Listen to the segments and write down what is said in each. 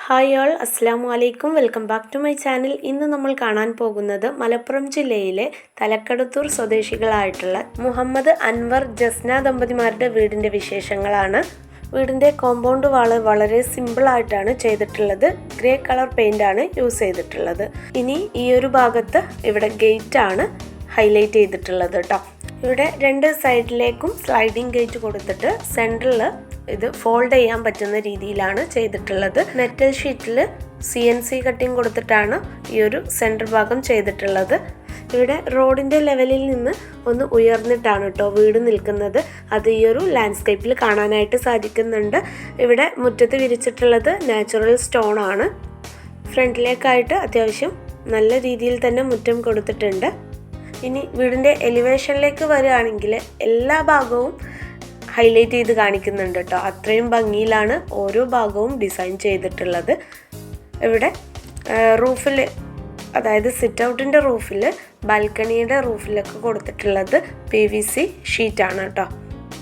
Hi all, അസ്സാമു അലൈക്കും. Welcome back to my channel. ഇന്ന് നമ്മൾ കാണാൻ പോകുന്നത് മലപ്പുറം ജില്ലയിലെ തലക്കടത്തൂർ സ്വദേശികളായിട്ടുള്ള മുഹമ്മദ് അൻവർ ജസ്ന ദമ്പതിമാരുടെ വീടിൻ്റെ വിശേഷങ്ങളാണ്. വീടിൻ്റെ കോമ്പൗണ്ട് വാള് വളരെ സിമ്പിളായിട്ടാണ് ചെയ്തിട്ടുള്ളത്. ഗ്രേ കളർ പെയിൻ്റാണ് യൂസ് ചെയ്തിട്ടുള്ളത്. ഇനി ഈ ഒരു ഭാഗത്ത് ഇവിടെ ഗേറ്റാണ് ഹൈലൈറ്റ് ചെയ്തിട്ടുള്ളത് കേട്ടോ. ഇവിടെ രണ്ട് സൈഡിലേക്കും സ്ലൈഡിങ് ഗേറ്റ് കൊടുത്തിട്ട് സെൻറ്ററിൽ ഇത് ഫോൾഡ് ചെയ്യാൻ പറ്റുന്ന രീതിയിലാണ് ചെയ്തിട്ടുള്ളത്. മെറ്റൽ ഷീറ്റിൽ CNC കട്ടിങ് കൊടുത്തിട്ടാണ് ഈ ഒരു സെൻറ്റർ ഭാഗം ചെയ്തിട്ടുള്ളത്. ഇവിടെ റോഡിൻ്റെ ലെവലിൽ നിന്ന് ഒന്ന് ഉയർന്നിട്ടാണ് കേട്ടോ വീട് നിൽക്കുന്നത്. അത് ഈ ഒരു ലാൻഡ്സ്കേപ്പിൽ കാണാനായിട്ട് സാധിക്കുന്നുണ്ട്. ഇവിടെ മുറ്റത്ത് വിരിച്ചിട്ടുള്ളത് നാച്ചുറൽ സ്റ്റോൺ ആണ്. ഫ്രണ്ടിലേക്കായിട്ട് അത്യാവശ്യം നല്ല രീതിയിൽ തന്നെ മുറ്റം കൊടുത്തിട്ടുണ്ട്. ഇനി വീടിൻ്റെ എലിവേഷനിലേക്ക് വരികയാണെങ്കിൽ എല്ലാ ഭാഗവും ഹൈലൈറ്റ് ചെയ്ത് കാണിക്കുന്നുണ്ട് കേട്ടോ. അത്രയും ഭംഗിയിലാണ് ഓരോ ഭാഗവും ഡിസൈൻ ചെയ്തിട്ടുള്ളത്. ഇവിടെ റൂഫിൽ, അതായത് സിറ്റ് ഔട്ടിൻ്റെ റൂഫിൽ, ബാൽക്കണിയുടെ റൂഫിലൊക്കെ കൊടുത്തിട്ടുള്ളത് PVC ഷീറ്റാണ് കേട്ടോ.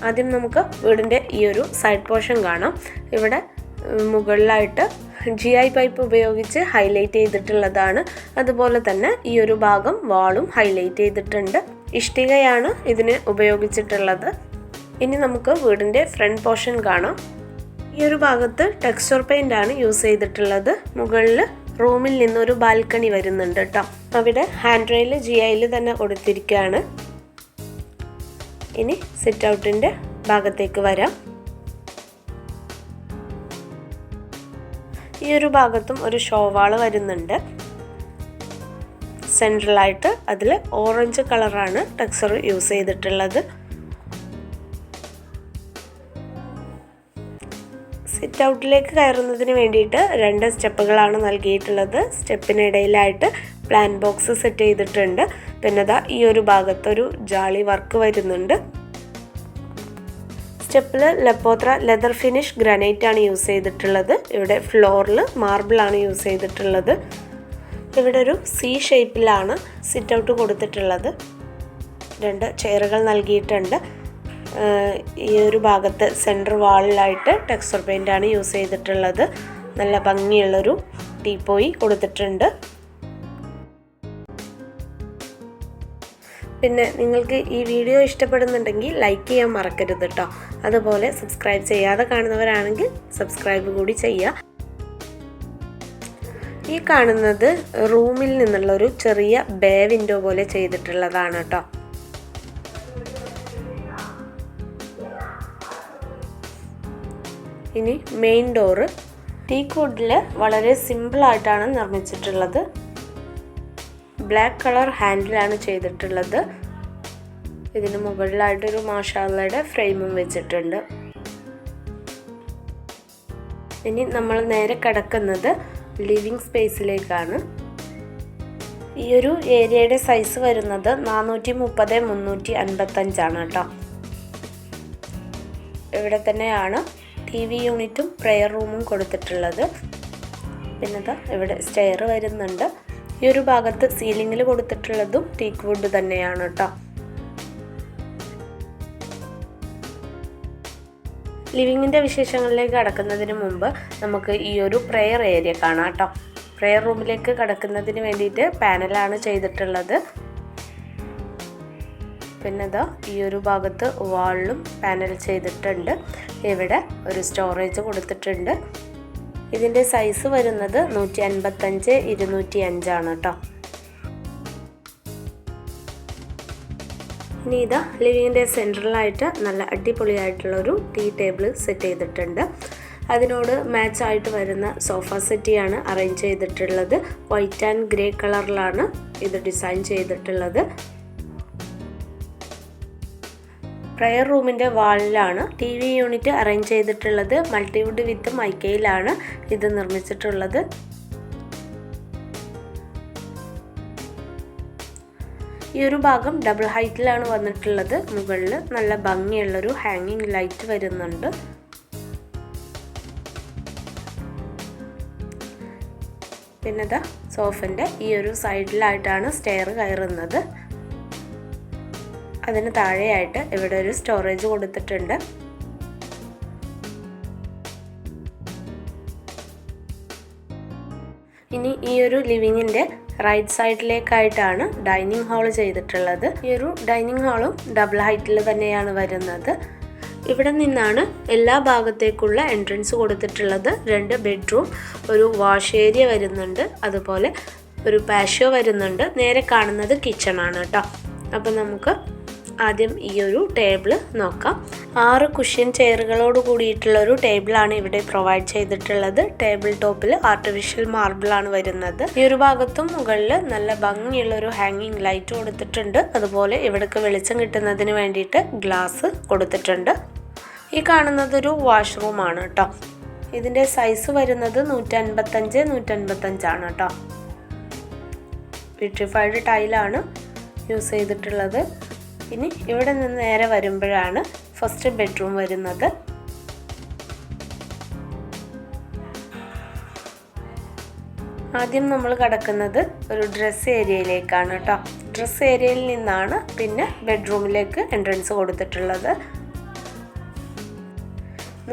ആദ്യം നമുക്ക് വീടിൻ്റെ ഈ ഒരു സൈഡ് പോർഷൻ കാണാം. ഇവിടെ മുകളിലായിട്ട് GI പൈപ്പ് ഉപയോഗിച്ച് ഹൈലൈറ്റ് ചെയ്തിട്ടുള്ളതാണ്. അതുപോലെ തന്നെ ഈ ഒരു ഭാഗം വാളും ഹൈലൈറ്റ് ചെയ്തിട്ടുണ്ട്. ഇഷ്ടികയാണ് ഇതിന് ഉപയോഗിച്ചിട്ടുള്ളത്. ഇനി നമുക്ക് വീടിൻ്റെ ഫ്രണ്ട് പോർഷൻ കാണാം. ഈ ഒരു ഭാഗത്ത് ടെക്സ്ചർ പെയിൻ്റ് ആണ് യൂസ് ചെയ്തിട്ടുള്ളത്. മുകളിൽ റൂമിൽ നിന്നൊരു ബാൽക്കണി വരുന്നുണ്ട് കേട്ടോ. അവിടെ ഹാൻഡ് റെയിൽ GIയിൽ തന്നെ കൊടുത്തിരിക്കുകയാണ്. ഇനി സിറ്റ് ഔട്ടിൻ്റെ ഭാഗത്തേക്ക് വരാം. ഈ ഒരു ഭാഗത്തും ഒരു ഷോവാള് വരുന്നുണ്ട്. സെൻട്രലായിട്ട് അതിൽ ഓറഞ്ച് കളറാണ് ടെക്സ്ചർ യൂസ് ചെയ്തിട്ടുള്ളത്. സിറ്റ് ഔട്ടിലേക്ക് കയറുന്നതിന് വേണ്ടിയിട്ട് 2 സ്റ്റെപ്പുകളാണ് നൽകിയിട്ടുള്ളത്. സ്റ്റെപ്പിനിടയിലായിട്ട് പ്ലാൻ ബോക്സ് സെറ്റ് ചെയ്തിട്ടുണ്ട്. പിന്നെ ദാ ഈ ഒരു ഭാഗത്തൊരു ജാളി വർക്ക് വരുന്നുണ്ട്. സ്റ്റെപ്പിൽ ലപ്പോത്ര ലെതർ ഫിനിഷ് ഗ്രാനൈറ്റ് ആണ് യൂസ് ചെയ്തിട്ടുള്ളത്. ഇവിടെ ഫ്ലോറിൽ മാർബിളാണ് യൂസ് ചെയ്തിട്ടുള്ളത്. ഇവിടെ ഒരു C ഷേപ്പിലാണ് സിറ്റ് ഔട്ട് കൊടുത്തിട്ടുള്ളത്. 2 ചെയറുകൾ നൽകിയിട്ടുണ്ട്. ഈ ഒരു ഭാഗത്ത് സെൻറ്റർ വാളിലായിട്ട് ടെക്സ്ചർ പെയിൻ്റാണ് യൂസ് ചെയ്തിട്ടുള്ളത്. നല്ല ഭംഗിയുള്ളൊരു ടീപ്പോയി കൊടുത്തിട്ടുണ്ട്. പിന്നെ നിങ്ങൾക്ക് ഈ വീഡിയോ ഇഷ്ടപ്പെടുന്നുണ്ടെങ്കിൽ ലൈക്ക് ചെയ്യാൻ മറക്കരുത് കേട്ടോ. അതുപോലെ സബ്സ്ക്രൈബ് ചെയ്യാതെ കാണുന്നവരാണെങ്കിൽ സബ്സ്ക്രൈബ് കൂടി ചെയ്യുക. ഈ കാണുന്നത് റൂമിൽ നിന്നുള്ളൊരു ചെറിയ ബേ വിൻഡോ പോലെ ചെയ്തിട്ടുള്ളതാണ് കേട്ടോ. ഇനി മെയിൻ ഡോറ് ടീക്ക് വുഡിൽ വളരെ സിമ്പിളായിട്ടാണ് നിർമ്മിച്ചിട്ടുള്ളത്. ബ്ലാക്ക് കളർ ഹാൻഡിലാണ് ചെയ്തിട്ടുള്ളത്. ഇതിന് മുകളിലായിട്ടൊരു മാഷാള്ളയുടെ ഫ്രെയിമും വെച്ചിട്ടുണ്ട്. ഇനി നമ്മൾ നേരെ കിടക്കുന്നത് ലിവിങ് സ്പേസിലേക്കാണ്. ഈ ഒരു ഏരിയയുടെ സൈസ് വരുന്നത് 430x355 ആണ് കേട്ടോ. ഇവിടെ തന്നെയാണ് TV യൂണിറ്റും പ്രെയർ റൂമും കൊടുത്തിട്ടുള്ളത്. പിന്നെ ഇവിടെ സ്റ്റെയർ വരുന്നുണ്ട്. ഈ ഒരു ഭാഗത്ത് സീലിങ്ങിൽ കൊടുത്തിട്ടുള്ളതും ടീക്ക് വുഡ് തന്നെയാണ് കേട്ടോ. ലിവിങ്ങിൻ്റെ വിശേഷങ്ങളിലേക്ക് കടക്കുന്നതിന് മുമ്പ് നമുക്ക് ഈ ഒരു പ്രെയർ ഏരിയ കാണാം കേട്ടോ. പ്രെയർ റൂമിലേക്ക് കടക്കുന്നതിന് വേണ്ടിയിട്ട് പാനലാണ് ചെയ്തിട്ടുള്ളത്. പിന്നെ ഈ ഒരു ഭാഗത്ത് വാളിലും പാനൽ ചെയ്തിട്ടുണ്ട്. ഇവിടെ ഒരു സ്റ്റോറേജ് കൊടുത്തിട്ടുണ്ട്. ഇതിൻ്റെ സൈസ് വരുന്നത് 155x205 ആണ് കേട്ടോ. ഇനി ലിവിങ്ങിൻ്റെ സെൻട്രലായിട്ട് നല്ല അടിപൊളിയായിട്ടുള്ളൊരു ടീ ടേബിൾ സെറ്റ് ചെയ്തിട്ടുണ്ട്. അതിനോട് മാച്ചായിട്ട് വരുന്ന സോഫ സെറ്റിയാണ് അറേഞ്ച് ചെയ്തിട്ടുള്ളത്. വൈറ്റ് ആൻഡ് ഗ്രേ കളറിലാണ് ഇത് ഡിസൈൻ ചെയ്തിട്ടുള്ളത്. പ്രെയർ റൂമിൻ്റെ വാളിലാണ് TV യൂണിറ്റ് അറേഞ്ച് ചെയ്തിട്ടുള്ളത്. മൾട്ടിവുഡ് വിത്ത് മൈക്കയിലാണ് ഇത് നിർമ്മിച്ചിട്ടുള്ളത്. ഈ ഒരു ഭാഗം ഡബിൾ ഹൈറ്റിലാണ് വന്നിട്ടുള്ളത്. മുകളിൽ നല്ല ഭംഗിയുള്ളൊരു ഹാങ്ങിങ് ലൈറ്റ് വരുന്നുണ്ട്. പിന്നെ സോഫൻ്റെ ഈ ഒരു സൈഡിലായിട്ടാണ് സ്റ്റെയർ കയറുന്നത്. അതിന് താഴെയായിട്ട് ഇവിടെ ഒരു സ്റ്റോറേജ് കൊടുത്തിട്ടുണ്ട്. ഇനി ഈ ഒരു ലിവിങ്ങിൻ്റെ റൈറ്റ് സൈഡിലേക്കായിട്ടാണ് ഡൈനിങ് ഹാൾ ചെയ്തിട്ടുള്ളത്. ഈ ഒരു ഡൈനിങ് ഹാളും ഡബിൾ ഹൈറ്റിൽ തന്നെയാണ് വരുന്നത്. ഇവിടെ നിന്നാണ് എല്ലാ ഭാഗത്തേക്കുള്ള എൻട്രൻസ് കൊടുത്തിട്ടുള്ളത്. 2 ബെഡ്റൂം, ഒരു വാഷ് ഏരിയ വരുന്നുണ്ട്, അതുപോലെ ഒരു പാഷ്യോ വരുന്നുണ്ട്. നേരെ കാണുന്നത് കിച്ചണാണ് കേട്ടോ. അപ്പം നമുക്ക് ആദ്യം ഈ ഒരു ടേബിൾ നോക്കാം. 6 കുഷ്യൻ ചെയറുകളോട് കൂടിയിട്ടുള്ള ഒരു ടേബിളാണ് ഇവിടെ പ്രൊവൈഡ് ചെയ്തിട്ടുള്ളത്. ടേബിൾ ടോപ്പിൽ ആർട്ടിഫിഷ്യൽ മാർബിളാണ് വരുന്നത്. ഈ ഒരു ഭാഗത്തും മുകളിൽ നല്ല ഭംഗിയുള്ള ഒരു ഹാങ്ങിങ് ലൈറ്റ് കൊടുത്തിട്ടുണ്ട്. അതുപോലെ ഇവിടേക്ക് വെളിച്ചം കിട്ടുന്നതിന് വേണ്ടിയിട്ട് ഗ്ലാസ് കൊടുത്തിട്ടുണ്ട്. ഈ കാണുന്നത് ഒരു വാഷ്റൂമാണ് കേട്ടോ. ഇതിൻ്റെ സൈസ് വരുന്നത് 155 ആണ് കേട്ടോ. വിട്രിഫൈഡ് ടൈലാണ് യൂസ് ചെയ്തിട്ടുള്ളത്. ഇനി ഇവിടെ നിന്ന് നേരെ വരുമ്പോഴാണ് ഫസ്റ്റ് ബെഡ്റൂം വരുന്നത്. ആദ്യം നമ്മൾ കടക്കുന്നത് ഒരു ഡ്രസ് ഏരിയയിലേക്കാണ് കേട്ടോ. ഡ്രസ് ഏരിയയിൽ നിന്നാണ് പിന്നെ ബെഡ്റൂമിലേക്ക് എൻട്രൻസ് കൊടുത്തിട്ടുള്ളത്.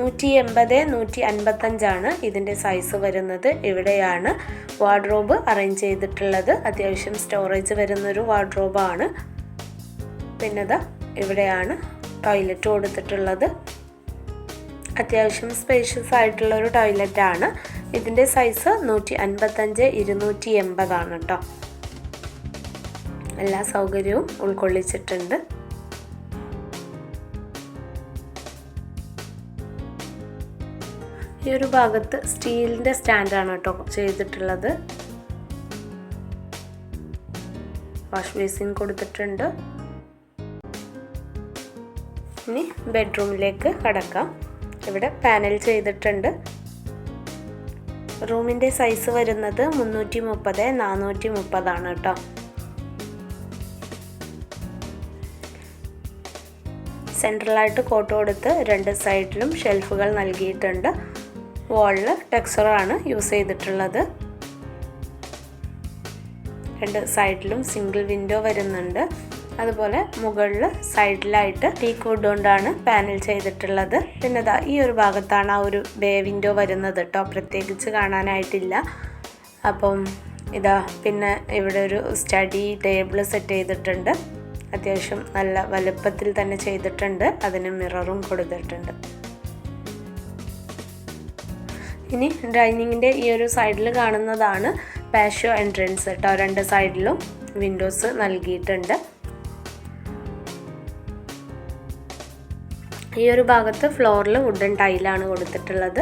180-155 ഇതിൻ്റെ സൈസ് വരുന്നത്. ഇവിടെയാണ് വാർഡ്രോബ് അറേഞ്ച് ചെയ്തിട്ടുള്ളത്. അത്യാവശ്യം സ്റ്റോറേജ് വരുന്നൊരു വാർഡ്രോബാണ്. പിന്നെ ഇവിടെയാണ് ടോയ്ലറ്റ് കൊടുത്തിട്ടുള്ളത്. അത്യാവശ്യം സ്പേഷ്യസ് ആയിട്ടുള്ള ഒരു ടോയ്ലറ്റാണ്. ഇതിൻ്റെ സൈസ് 155-280 ആണ് കേട്ടോ. എല്ലാ സൗകര്യവും ഉൾക്കൊള്ളിച്ചിട്ടുണ്ട്. ഈ ഒരു ഭാഗത്ത് സ്റ്റീലിൻ്റെ സ്റ്റാൻഡാണ് കേട്ടോ ചെയ്തിട്ടുള്ളത്. വാഷ് ബേസിൻ കൊടുത്തിട്ടുണ്ട്. ഇനി ബെഡ്റൂമിലേക്ക് കടക്കാം. ഇവിടെ പാനൽ ചെയ്തിട്ടുണ്ട്. റൂമിൻ്റെ സൈസ് വരുന്നത് 330-430 ആണ് കേട്ടോ. സെൻട്രലായിട്ട് കോട്ട് കൊടുത്ത് 2 സൈഡിലും ഷെൽഫുകൾ നൽകിയിട്ടുണ്ട്. വാളിൽ ടെക്സ്ചറാണ് യൂസ് ചെയ്തിട്ടുള്ളത്. 2 സൈഡിലും സിംഗിൾ വിൻഡോ വരുന്നുണ്ട്. അതുപോലെ മുകളിൽ സൈഡിലായിട്ട് ടീക്ക് വുഡ് കൊണ്ടാണ് പാനൽ ചെയ്തിട്ടുള്ളത്. പിന്നെ ഈ ഒരു ഭാഗത്താണ് ആ ഒരു ബേ വിൻഡോ വരുന്നത് കേട്ടോ. പ്രത്യേകിച്ച് കാണാനായിട്ടില്ല. അപ്പം പിന്നെ ഇവിടെ ഒരു സ്റ്റഡി ടേബിൾ സെറ്റ് ചെയ്തിട്ടുണ്ട്. അത്യാവശ്യം നല്ല വലുപ്പത്തിൽ തന്നെ ചെയ്തിട്ടുണ്ട്. അതിന് മിററും കൊടുത്തിട്ടുണ്ട്. ഇനി ഡൈനിങ്ങിൻ്റെ ഈ ഒരു സൈഡിൽ കാണുന്നതാണ് പാഷ്യോ എൻട്രൻസ് കേട്ടോ. 2 സൈഡിലും വിൻഡോസ് നൽകിയിട്ടുണ്ട്. ഈ ഒരു ഭാഗത്ത് ഫ്ലോറിൽ വുഡൻ ടൈലാണ് കൊടുത്തിട്ടുള്ളത്.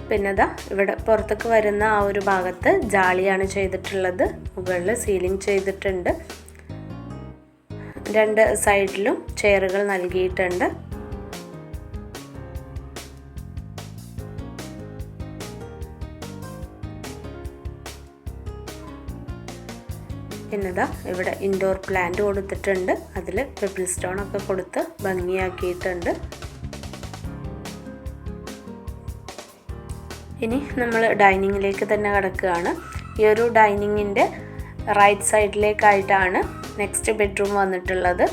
പിന്നെ ഇവിടെ പുറത്തേക്ക് വരുന്ന ആ ഒരു ഭാഗത്ത് ജാളിയാണ് ചെയ്തിട്ടുള്ളത്. മുകളിൽ സീലിംഗ് ചെയ്തിട്ടുണ്ട്. 2 സൈഡിലും ചെയറുകൾ നൽകിയിട്ടുണ്ട്. പിന്നെ ഇവിടെ ഇൻഡോർ പ്ലാന്റ് കൊടുത്തിട്ടുണ്ട്. അതിൽ പെബിൾ സ്റ്റോണൊക്കെ കൊടുത്ത് ഭംഗിയാക്കിയിട്ടുണ്ട്. ഇനി നമ്മൾ ഡൈനിങ്ങിലേക്ക് തന്നെ കടക്കുകയാണ്. ഈ ഒരു ഡൈനിങ്ങിൻ്റെ റൈറ്റ് സൈഡിലേക്കായിട്ടാണ് നെക്സ്റ്റ് ബെഡ്റൂം വന്നിട്ടുള്ളത്.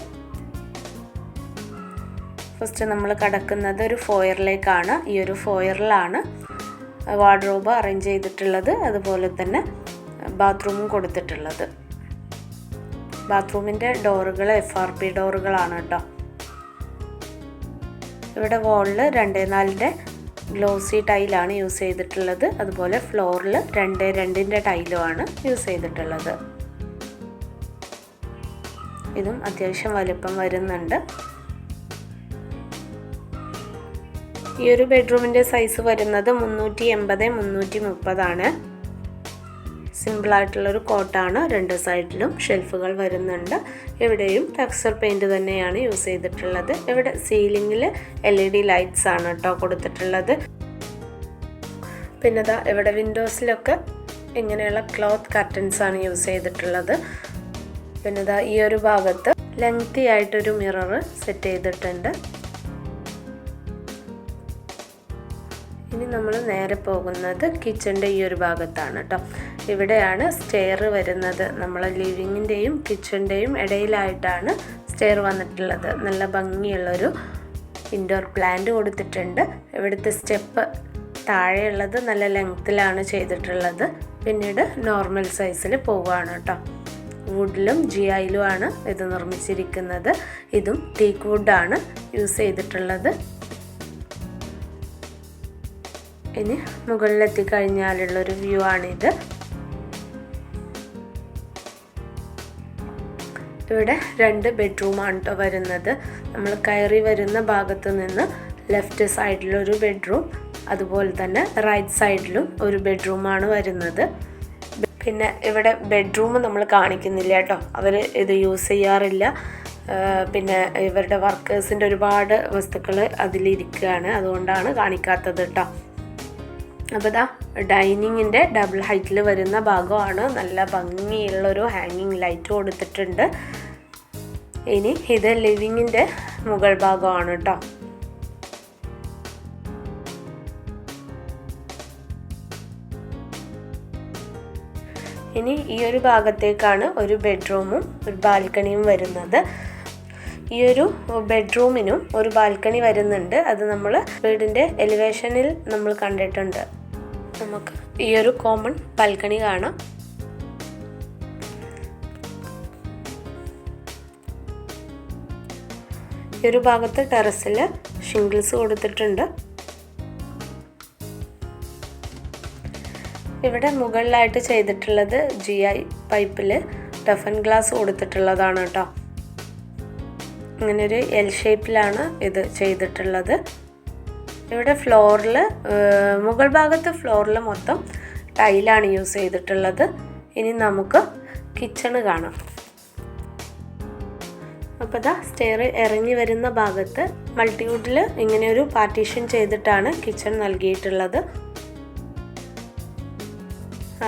ഫസ്റ്റ് നമ്മൾ കടക്കുന്നത് ഒരു ഫോയറിലേക്കാണ്. ഈ ഒരു ഫോയറിലാണ് വാർഡ്രോബ് അറേഞ്ച് ചെയ്തിട്ടുള്ളത്. അതുപോലെ തന്നെ ബാത്റൂമും കൊടുത്തിട്ടുള്ളത്. ബാത്റൂമിൻ്റെ ഡോറുകൾ FRP ഡോറുകളാണ് കേട്ടോ. ഇവിടെ വാളിൽ 2x4 ഗ്ലോസി ടൈലാണ് യൂസ് ചെയ്തിട്ടുള്ളത്. അതുപോലെ ഫ്ലോറിൽ 2x2 ടൈലുമാണ് യൂസ് ചെയ്തിട്ടുള്ളത്. ഇതും അത്യാവശ്യം വലുപ്പം വരുന്നുണ്ട്. ഈ ഒരു ബെഡ്റൂമിൻ്റെ സൈസ് വരുന്നത് 380-330 ആണ്. സിമ്പിളായിട്ടുള്ളൊരു കോട്ടാണ്. 2 സൈഡിലും ഷെൽഫുകൾ വരുന്നുണ്ട്. ഇവിടെയും ടെക്സ്ചർ പെയിൻറ് തന്നെയാണ് യൂസ് ചെയ്തിട്ടുള്ളത്. ഇവിടെ സീലിങ്ങിൽ LED ലൈറ്റ്സ് ആണ് കേട്ടോ കൊടുത്തിട്ടുള്ളത്. പിന്നെ ഇവിടെ വിൻഡോസിലൊക്കെ ഇങ്ങനെയുള്ള ക്ലോത്ത് കർട്ടൻസ് ആണ് യൂസ് ചെയ്തിട്ടുള്ളത്. പിന്നെ ഈ ഒരു ഭാഗത്ത് ലെങ്തി ആയിട്ടൊരു മിറർ സെറ്റ് ചെയ്തിട്ടുണ്ട്. ഇനി നമ്മൾ നേരെ പോകുന്നത് കിച്ചൻ്റെ ഈ ഒരു ഭാഗത്താണ് കേട്ടോ. ഇവിടെയാണ് സ്റ്റെയർ വരുന്നത്. നമ്മളെ ലിവിങ്ങിൻ്റെയും കിച്ചൻ്റെയും ഇടയിലായിട്ടാണ് സ്റ്റെയർ വന്നിട്ടുള്ളത്. നല്ല ഭംഗിയുള്ളൊരു ഇൻഡോർ പ്ലാന്റ് കൊടുത്തിട്ടുണ്ട്. ഇവിടുത്തെ സ്റ്റെപ്പ് താഴെയുള്ളത് നല്ല ലെങ്ത്തിലാണ് ചെയ്തിട്ടുള്ളത്. പിന്നീട് നോർമൽ സൈസിൽ പോവുകയാണ് കേട്ടോ. വുഡിലും GIയിലുമാണ് ഇത് നിർമ്മിച്ചിരിക്കുന്നത്. ഇതും ടീക്ക് വുഡാണ് യൂസ് ചെയ്തിട്ടുള്ളത്. ഇനി മുകളിലെത്തിക്കഴിഞ്ഞാലുള്ളൊരു വ്യൂ ആണിത്. ഇവിടെ 2 ബെഡ്റൂമാണ് കേട്ടോ വരുന്നത്. നമ്മൾ കയറി വരുന്ന ഭാഗത്ത് നിന്ന് ലെഫ്റ്റ് സൈഡിലൊരു ബെഡ്റൂം, അതുപോലെ തന്നെ റൈറ്റ് സൈഡിലും ഒരു ബെഡ്റൂമാണ് വരുന്നത്. പിന്നെ ഇവിടെ ബെഡ്റൂം നമ്മൾ കാണിക്കുന്നില്ല കേട്ടോ, അവർ ഇത് യൂസ് ചെയ്യാറില്ല. പിന്നെ ഇവരുടെ വർക്കേഴ്സിൻ്റെ ഒരുപാട് വസ്തുക്കൾ അതിലിരിക്കുകയാണ്, അതുകൊണ്ടാണ് കാണിക്കാത്തത് കേട്ടോ. അപ്പോൾ ഇതാ ഡൈനിങ്ങിൻ്റെ ഡബിൾ ഹൈറ്റിൽ വരുന്ന ഭാഗമാണ്. നല്ല ഭംഗിയുള്ളൊരു ഹാങ്ങിങ് ലൈറ്റ് കൊടുത്തിട്ടുണ്ട്. ഇനി ഇത് ലിവിങ്ങിൻ്റെ മുകൾ ഭാഗമാണ് കേട്ടോ. ഇനി ഈ ഒരു ഭാഗത്തേക്കാണ് ഒരു ബെഡ്റൂമും ഒരു ബാൽക്കണിയും വരുന്നത്. ഈ ഒരു ബെഡ്റൂമിനും ഒരു ബാൽക്കണി വരുന്നുണ്ട്. അത് നമ്മൾ വീടിൻ്റെ എലിവേഷനിൽ നമ്മൾ കണ്ടിട്ടുണ്ട്. നമുക്ക് ഈ ഒരു കോമൺ ബാൽക്കണി കാണാം. ഈ ഒരു ഭാഗത്ത് ടെറസിൽ ഷിംഗിൾസ് കൊടുത്തിട്ടുണ്ട്. ഇവിടെ മുകളിലായിട്ട് ചെയ്തിട്ടുള്ളത് GI പൈപ്പിൽ ടഫൻ ഗ്ലാസ് കൊടുത്തിട്ടുള്ളതാണ് കേട്ടോ. ഇങ്ങനൊരു L ഷേപ്പിലാണ് ഇത് ചെയ്തിട്ടുള്ളത്. ഇവിടെ ഫ്ലോറിൽ മുകൾ ഭാഗത്ത് ഫ്ലോറിൽ മൊത്തം ടൈലാണ് യൂസ് ചെയ്തിട്ടുള്ളത്. ഇനി നമുക്ക് കിച്ചണ് കാണാം. അപ്പോൾ ഇതാ സ്റ്റെയർ ഇറങ്ങി വരുന്ന ഭാഗത്ത് മൾട്ടിവുഡിൽ ഇങ്ങനെയൊരു പാർട്ടീഷൻ ചെയ്തിട്ടാണ് കിച്ചൺ നൽകിയിട്ടുള്ളത്.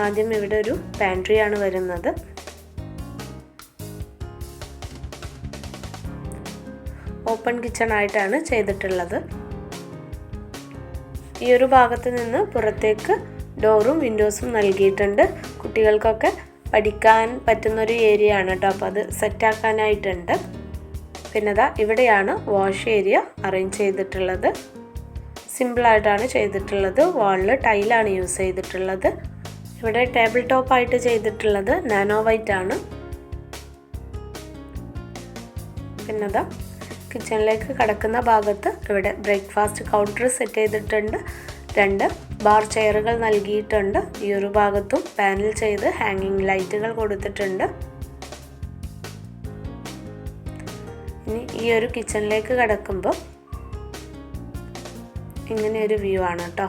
ആദ്യം ഇവിടെ ഒരു പാൻട്രിയാണ് വരുന്നത്. ഓപ്പൺ കിച്ചൺ ആയിട്ടാണ് ചെയ്തിട്ടുള്ളത്. ഈ ഒരു ഭാഗത്ത് നിന്ന് പുറത്തേക്ക് ഡോറും വിൻഡോസും നൽകിയിട്ടുണ്ട്. കുട്ടികൾക്കൊക്കെ പഠിക്കാൻ പറ്റുന്നൊരു ഏരിയ ആണ് കേട്ടോ. അപ്പോൾ അത് സെറ്റാക്കാനായിട്ടുണ്ട്. പിന്നെ ദാ ഇവിടെയാണ് വാഷ് ഏരിയ അറേഞ്ച് ചെയ്തിട്ടുള്ളത്. സിമ്പിളായിട്ടാണ് ചെയ്തിട്ടുള്ളത്. വാളിൽ ടൈലാണ് യൂസ് ചെയ്തിട്ടുള്ളത്. ഇവിടെ ടേബിൾ ടോപ്പായിട്ട് ചെയ്തിട്ടുള്ളത് നാനോ വൈറ്റ് ആണ്. പിന്നെ ദാ കിച്ചണിലേക്ക് കടക്കുന്ന ഭാഗത്ത് ഇവിടെ ബ്രേക്ക്ഫാസ്റ്റ് കൗണ്ടർ സെറ്റ് ചെയ്തിട്ടുണ്ട്. 2 ബാർ ചെയറുകൾ നൽകിയിട്ടുണ്ട്. ഈ ഒരു ഭാഗത്തും പാനൽ ചെയ്ത് ഹാങ്ങിങ് ലൈറ്റുകൾ കൊടുത്തിട്ടുണ്ട്. ഇനി ഈ ഒരു കിച്ചണിലേക്ക് കടക്കുമ്പോൾ ഇങ്ങനെ ഒരു വ്യൂ ആണ് കേട്ടോ.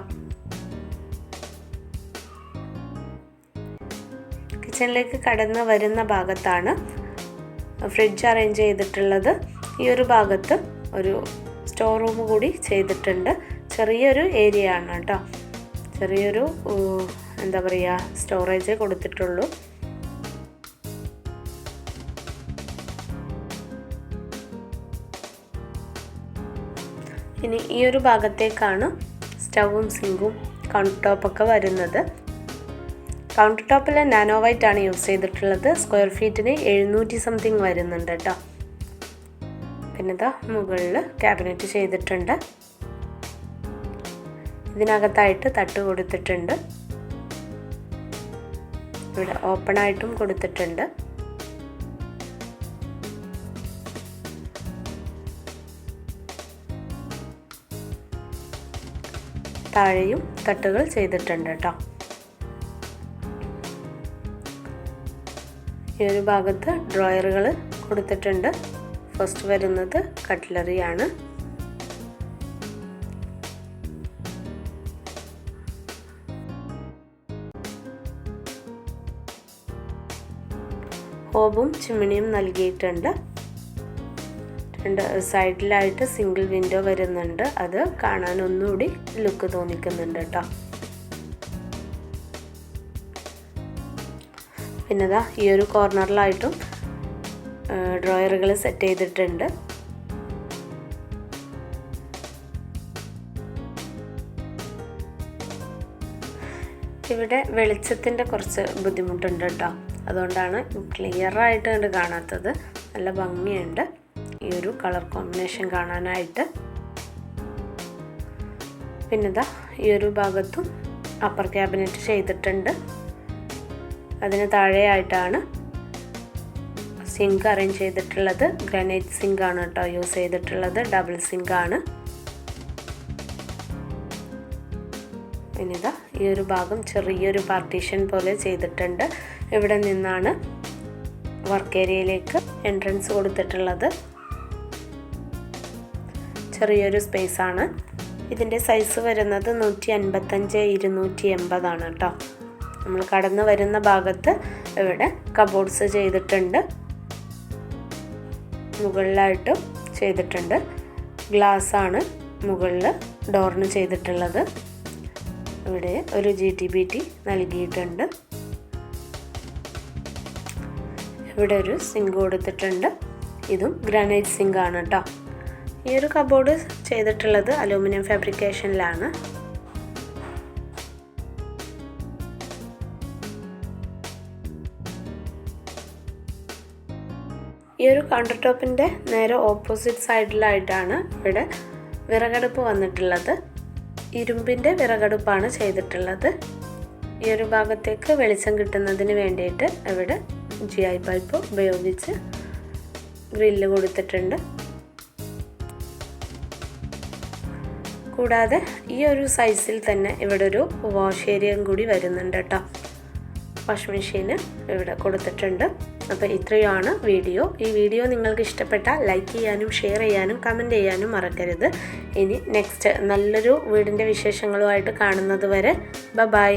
കിച്ചണിലേക്ക് കടന്ന് വരുന്ന ഭാഗത്താണ് ഫ്രിഡ്ജ് അറേഞ്ച് ചെയ്തിട്ടുള്ളത്. ഈ ഒരു ഭാഗത്ത് ഒരു സ്റ്റോർ റൂം കൂടി ചെയ്തിട്ടുണ്ട്. ചെറിയൊരു ഏരിയ ആണ് കേട്ടോ. ചെറിയൊരു എന്താ പറയുക സ്റ്റോറേജ് കൊടുത്തിട്ടുള്ളൂ. ഇനി ഈ ഒരു ഭാഗത്തേക്കാണ് സ്റ്റൗവും സിങ്കും കൗണ്ടർ ടോപ്പൊക്കെ വരുന്നത്. കൗണ്ടർ ടോപ്പിൽ നാനോ വൈറ്റ് ആണ് യൂസ് ചെയ്തിട്ടുള്ളത്. സ്ക്വയർ ഫീറ്റിന് 700 സംതിങ് വരുന്നുണ്ട് കേട്ടോ. പിന്നെ ഇതാ മുകളിൽ ക്യാബിനറ്റ് ചെയ്തിട്ടുണ്ട്. ഇതിനകത്തായിട്ട് തട്ട് കൊടുത്തിട്ടുണ്ട്. ഇവിടെ ഓപ്പൺ ആയിട്ടും കൊടുത്തിട്ടുണ്ട്. താഴെയും തട്ടുകൾ ചെയ്തിട്ടുണ്ട് കേട്ടോ. ഈ ഒരു ഭാഗത്ത് ഡ്രോയറുകൾ കൊടുത്തിട്ടുണ്ട്. ഫസ്റ്റ് വരുന്നത് കട്ട്ലറിയാണ്. ഹോബും ചിമ്മിണിയും നൽകിയിട്ടുണ്ട്. 2 സൈഡിലായിട്ട് സിംഗിൾ വിൻഡോ വരുന്നുണ്ട്. അത് കാണാൻ ഒന്നുകൂടി ലുക്ക് തോന്നിക്കുന്നുണ്ട് കേട്ടോ. പിന്നെ ദാ ഈ ഒരു കോർണറിലായിട്ടും ഡ്രോയറുകൾ സെറ്റ് ചെയ്തിട്ടുണ്ട്. ഇവിടെ വെളിച്ചത്തിൻ്റെ കുറച്ച് ബുദ്ധിമുട്ടുണ്ട് കേട്ടോ. അതുകൊണ്ടാണ് ക്ലിയറായിട്ട് കണ്ട് കാണാത്തത്. നല്ല ഭംഗിയുണ്ട് ഈ ഒരു കളർ കോമ്പിനേഷൻ കാണാനായിട്ട്. പിന്നെ ദാ ഈ ഒരു ഭാഗത്തും അപ്പർ ക്യാബിനറ്റ് ചെയ്തിട്ടുണ്ട്. അതിന് താഴെയായിട്ടാണ് സിങ്ക് അറേഞ്ച് ചെയ്തിട്ടുള്ളത്. ഗ്രാനൈറ്റ് സിങ്ക് ആണ് കേട്ടോ യൂസ് ചെയ്തിട്ടുള്ളത്, ഡബിൾ സിങ്ക് ആണ്. ഇനിതാ ഈ ഒരു ഭാഗം ചെറിയൊരു പാർട്ടീഷൻ പോലെ ചെയ്തിട്ടുണ്ട്. ഇവിടെ നിന്നാണ് വർക്ക് ഏരിയയിലേക്ക് എൻട്രൻസ് കൊടുത്തിട്ടുള്ളത്. ചെറിയൊരു സ്പേസ് ആണ്. ഇതിൻ്റെ സൈസ് വരുന്നത് 155-280 ആണ് കേട്ടോ. നമ്മൾ കടന്നു വരുന്ന ഭാഗത്ത് ഇവിടെ കബോർഡ്സ് ചെയ്തിട്ടുണ്ട്, മുകളിലായിട്ട് ചെയ്തിട്ടുണ്ട്. ഗ്ലാസ് ആണ് മുകളിൽ ഡോറിന് ചെയ്തിട്ടുള്ളത്. ഇവിടെ ഒരു GTBT നൽകിയിട്ടുണ്ട്. ഇവിടെ ഒരു സിങ്ക് കൊടുത്തിട്ടുണ്ട്. ഇതും ഗ്രാനൈറ്റ് സിങ്ക് ആണ് കേട്ടോ. ഈ ഒരു കബോർഡ് ചെയ്തിട്ടുള്ളത് അലൂമിനിയം ഫാബ്രിക്കേഷനിലാണ്. ഈ ഒരു കൗണ്ടർ ടോപ്പിൻ്റെ നേരെ ഓപ്പോസിറ്റ് സൈഡിലായിട്ടാണ് ഇവിടെ വിറകടുപ്പ് വന്നിട്ടുള്ളത്. ഇരുമ്പിൻ്റെ വിറകടുപ്പാണ് ചെയ്തിട്ടുള്ളത്. ഈ ഒരു ഭാഗത്തേക്ക് വെളിച്ചം കിട്ടുന്നതിന് വേണ്ടിയിട്ട് ഇവിടെ GI പൈപ്പ് ഉപയോഗിച്ച് ഗ്രില്ല് കൊടുത്തിട്ടുണ്ട്. കൂടാതെ ഈ ഒരു സൈസിൽ തന്നെ ഇവിടെ ഒരു വാഷ് ഏരിയയും കൂടി വരുന്നുണ്ട് കേട്ടോ. വാഷ് മെഷീന് ഇവിടെ കൊടുത്തിട്ടുണ്ട്. അപ്പോൾ ഇത്രയുമാണ് വീഡിയോ. ഈ വീഡിയോ നിങ്ങൾക്ക് ഇഷ്ടപ്പെട്ടാൽ ലൈക്ക് ചെയ്യാനും ഷെയർ ചെയ്യാനും കമൻറ്റ് ചെയ്യാനും മറക്കരുത്. ഇനി നെക്സ്റ്റ് നല്ലൊരു വീടിൻ്റെ വിശേഷങ്ങളുമായിട്ട് കാണുന്നത് വരെ ബൈ.